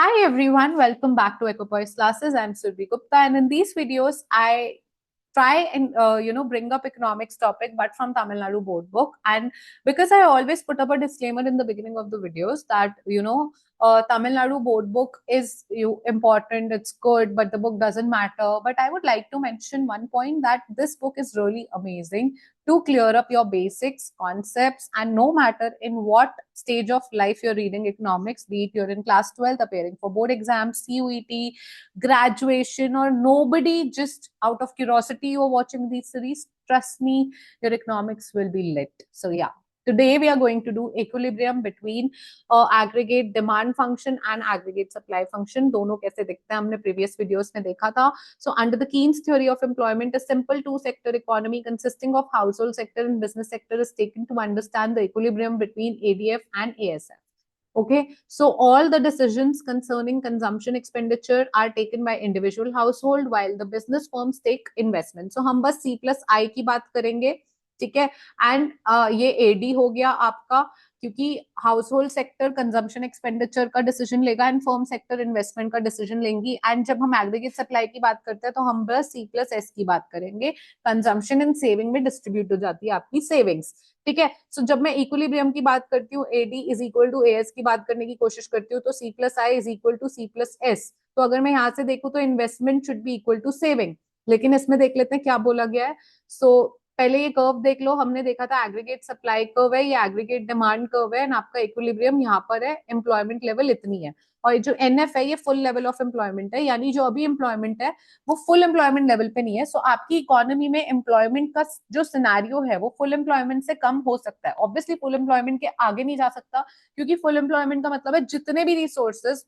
Hi everyone, welcome back to Equipoise Classes. I'm Survi Gupta, and in these videos, I try and bring up economics topic, but from Tamil Nadu board book. And because I always put up a disclaimer in the beginning of the videos that Tamil Nadu board book is important, it's good, but the book doesn't matter. But I would like to mention one point that this book is really amazing to clear up your basics, concepts, and no matter in what stage of life you're reading economics, be it you're in class 12th, appearing for board exams, CUET, graduation, or nobody, just out of curiosity you're watching these series, trust me, your economics will be lit. So yeah, today we are going to do equilibrium between aggregate demand function and aggregate supply function. दोनों कैसे दिखते हैं हमने previous videos में देखा था. So under the Keynes theory of employment, a simple two-sector economy consisting of household sector and business sector is taken to understand the equilibrium between ADF and ASF. Okay, so all the decisions concerning consumption expenditure are taken by individual household while the business firms take investment. So हम बस C+I की बात करेंगे, ठीक है. And ये AD हो गया आपका, क्योंकि house hold sector consumption expenditure का डिसीजन लेगा एंड फर्म सेक्टर इन्वेस्टमेंट का डिसीजन लेंगी. एंड जब हम एग्रीगेट सप्लाई की बात करते हैं तो हम बस C+S की बात करेंगे. कंजम्पशन एंड सेविंग में डिस्ट्रीब्यूट हो जाती है आपकी सेविंग्स, ठीक है. सो जब मैं इक्विलिब्रियम की बात करती हूँ, AD is equal to AS की बात करने की कोशिश करती हूँ, तो C+I is equal to C+S. तो अगर मैं यहाँ से देखूँ तो investment should be equal to saving. लेकिन इसमें देख लेते हैं क्या बोला गया है. सो पहले ये कर्व देख लो, हमने देखा था एग्रीगेट सप्लाई कर्व है, ये एग्रीगेट डिमांड कर्व है, एंड आपका इक्विलिब्रियम यहाँ पर है, एम्प्लॉयमेंट लेवल इतनी है. और जो NF है ये फुल लेवल ऑफ एम्प्लॉयमेंट है, यानी जो अभी एम्प्लॉयमेंट है वो फुल एम्प्लॉयमेंट लेवल पे नहीं है. सो आपकी इकोनॉमी में एम्प्लॉयमेंट का जो सिनेरियो है वो फुल एम्प्लॉयमेंट से कम हो सकता है. ऑब्वियसली फुल एम्प्लॉयमेंट के आगे नहीं जा सकता, क्योंकि फुल एम्प्लॉयमेंट का मतलब है जितने भी रिसोर्सेज,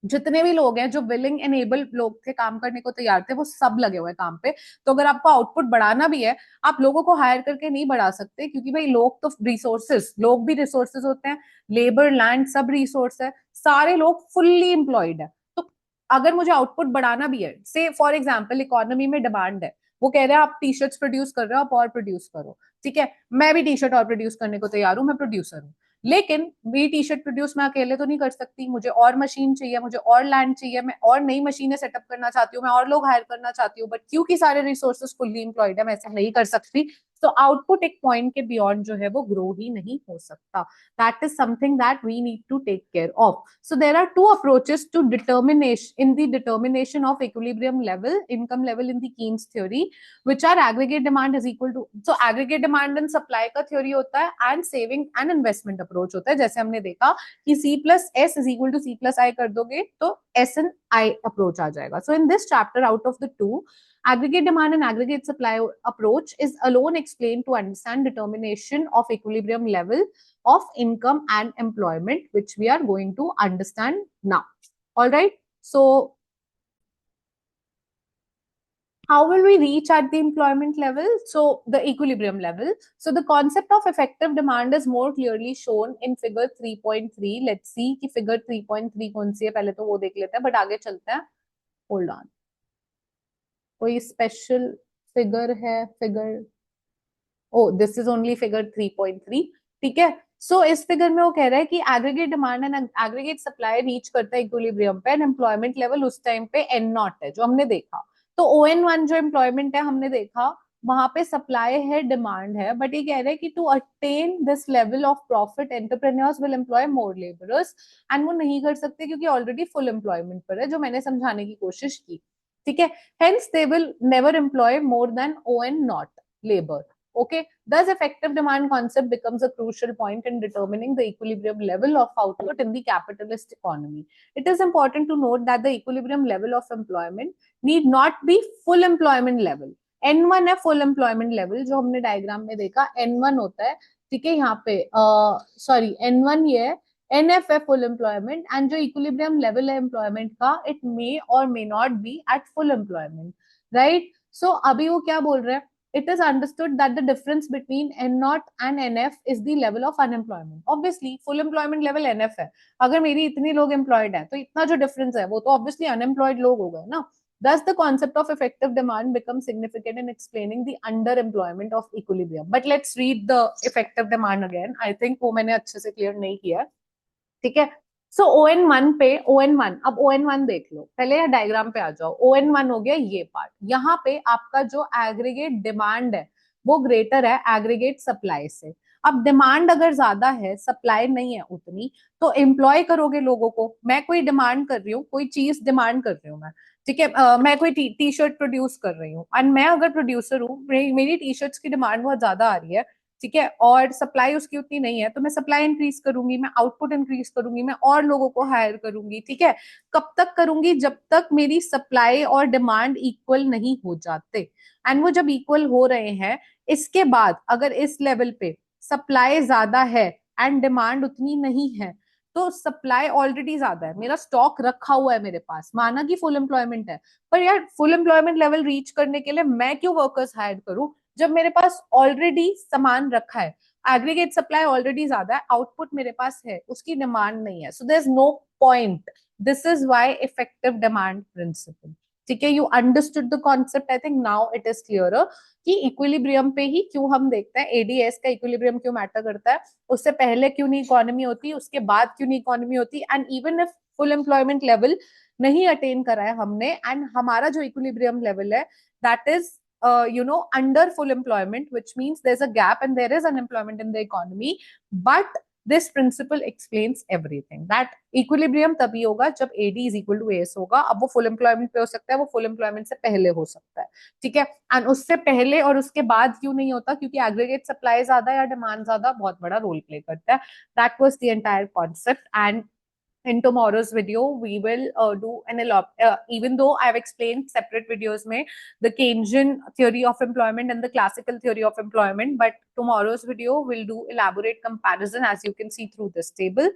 जितने भी लोग हैं जो विलिंग एनेबल लोग थे, काम करने को तैयार थे, वो सब लगे हुए हैं काम पे. तो अगर आपको आउटपुट बढ़ाना भी है, आप लोगों को हायर करके नहीं बढ़ा सकते, क्योंकि भाई लोग तो रिसोर्सेज, लोग भी रिसोर्सेज होते हैं, लेबर लैंड सब रिसोर्स है, सारे लोग फुल्ली एम्प्लॉयड है. तो अगर मुझे आउटपुट बढ़ाना भी है, से फॉर एग्जाम्पल इकोनॉमी में डिमांड है, वो कह रहे हैं आप टी शर्ट्स प्रोड्यूस कर रहे हो, आप और प्रोड्यूस करो, ठीक है. मैं भी टी शर्ट और प्रोड्यूस करने को तैयार हूँ, मैं प्रोड्यूसर हूँ. लेकिन मेरी टी शर्ट प्रोड्यूस मैं अकेले तो नहीं कर सकती, मुझे और मशीन चाहिए, मुझे और लैंड चाहिए, मैं और नई मशीनें सेटअप करना चाहती हूँ, मैं और लोग हायर करना चाहती हूँ, बट क्योंकि सारे रिसोर्सेज फुल्ली एम्प्लॉयड है, मैं ऐसा नहीं कर सकती. तो आउटपुट एक पॉइंट के बियॉन्ड जो है वो ग्रो ही नहीं हो सकता. That is something that we need to take care of. So there are two approaches to determination in the determination of equilibrium level, income level in the Keynes theory, which are aggregate demand is equal to, so aggregate demand and supply का theory होता है and saving and investment approach होता है. जैसे हमने देखा कि C+S is equal to C+I कर दोगे तो S&I approach आ जाएगा. So in this chapter, out of the two, aggregate demand and aggregate supply approach is alone explained to understand determination of equilibrium level of income and employment, which we are going to understand now. All right. So how will we reach at the employment level? So the equilibrium level. So the concept of effective demand is more clearly shown in figure 3.3. Let's see कि figure 3.3 कौन सी है, पहले तो वो देख लेते हैं, but आगे चलते हैं. Hold on. कोई special figure है, figure, oh this is only figure 3.3, ठीक है. सो इस फिगर में वो कह रहा है कि aggregate demand and aggregate supply reach करता है इक्विलिब्रियम पे, एंड एम्प्लॉयमेंट लेवल उस टाइम पे N0 है जो हमने देखा. तो ON1 जो एम्प्लॉयमेंट है हमने देखा, वहां पे सप्लाई है, डिमांड है, बट ये कह रहे हैं कि to attain this level of profit entrepreneurs will employ more labourers, and वो नहीं कर सकते क्योंकि ऑलरेडी फुल एम्प्लॉयमेंट पर है, जो मैंने समझाने की कोशिश की, ठीक है. Hence they will never employ more than ON0 labor. Okay, thus effective demand concept becomes a crucial point in determining the equilibrium level of output in the capitalist economy. It is important to note that the equilibrium level of employment need not be full employment level. N1 है full employment level, जो हमने diagram में देखा N1 होता है, ठीक है. यहाँ पे सॉरी N1 ये है, NF है full employment, and जो equilibrium level है employment का, it may or may not be at full employment, right? So अभी वो क्या बोल रहे हैं, it is understood that the difference between N0 and NF is the level of unemployment. Obviously, full employment level NF है. अगर मेरी इतनी लोग employed है, तो इतना जो difference है, वो तो obviously unemployed लोग हो गए ना. Thus, the concept of effective demand becomes significant in explaining the underemployment of equilibrium. But let's read the effective demand again. I think वो मैंने अच्छे से clear नहीं किया, ठीक है. सो ON1 पे ON1, अब ON1 देख लो पहले, या डायग्राम पे आ जाओ। ON1 हो गया ये पार्ट, यहाँ पे आपका जो एग्रीगेट डिमांड है वो ग्रेटर है एग्रीगेट सप्लाई से। अब डिमांड अगर ज्यादा है, सप्लाई नहीं है उतनी, तो एम्प्लॉय करोगे लोगों को। मैं कोई डिमांड कर रही हूँ, कोई चीज डिमांड कर रही हूँ मैं, ठीक है, मैं कोई टी शर्ट प्रोड्यूस कर रही हूँ, एंड मैं अगर प्रोड्यूसर हूँ, मेरी टी शर्ट्स की डिमांड बहुत ज्यादा आ रही है, ठीक है, और सप्लाई उसकी उतनी नहीं है, तो मैं सप्लाई इंक्रीज करूंगी, मैं आउटपुट इंक्रीज करूंगी, मैं और लोगों को हायर करूंगी, ठीक है। कब तक करूंगी? जब तक मेरी सप्लाई और डिमांड इक्वल नहीं हो जाते। एंड वो जब इक्वल हो रहे हैं, इसके बाद अगर इस लेवल पे सप्लाई ज्यादा है एंड डिमांड उतनी नहीं है, तो सप्लाई ऑलरेडी ज्यादा है, मेरा स्टॉक रखा हुआ है मेरे पास, माना कि फुल एम्प्लॉयमेंट है, पर यार फुल एम्प्लॉयमेंट लेवल रीच करने के लिए मैं क्यों वर्कर्स हायर करूं जब मेरे पास ऑलरेडी सामान रखा है? एग्रीगेट सप्लाई ऑलरेडी ज्यादा है, आउटपुट मेरे पास है, उसकी डिमांड नहीं है, so there is no point. This is why effective demand principle. ठीक है, you understood the concept, I think now it is clear कि इक्विलिब्रियम पे ही क्यों हम देखते हैं, एडीएस का इक्विलिब्रियम क्यों मैटर करता है, उससे पहले क्यों नहीं इकोनॉमी होती, उसके बाद क्यों नहीं इकोनॉमी होती, and even if full employment level नहीं अटेन करा है हमने, एंड हमारा जो इक्विलिब्रियम लेवल है that is under full employment, which means there's a gap and there is unemployment in the economy. But this principle explains everything. That equilibrium तभी होगा जब AD is equal to AS होगा। अब वो full employment पे हो सकता है, वो full employment से पहले हो सकता है, ठीक है। एंड उससे पहले और उसके बाद क्यों नहीं होता? क्योंकि एग्रीगेट सप्लाई ज्यादा या डिमांड ज्यादा बहुत बड़ा रोल प्ले करता है। That was the entire concept. And in tomorrow's video we will do even though I've explained separate videos mein the Keynesian theory of employment and the classical theory of employment, but tomorrow's video will do elaborate comparison as you can see through this table.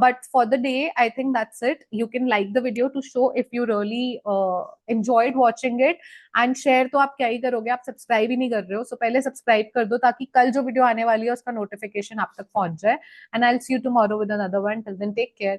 But for the day I think that's it. You can like the video to show if you really enjoyed watching it, and share तो आप क्या ही करोगे, आप subscribe ही नहीं कर रहे हो, so पहले सब्सक्राइब कर दो ताकि कल जो वीडियो आने वाली है उसका नोटिफिकेशन आप तक पहुंच जाए। And I'll see you tomorrow with another one. Till then, take care.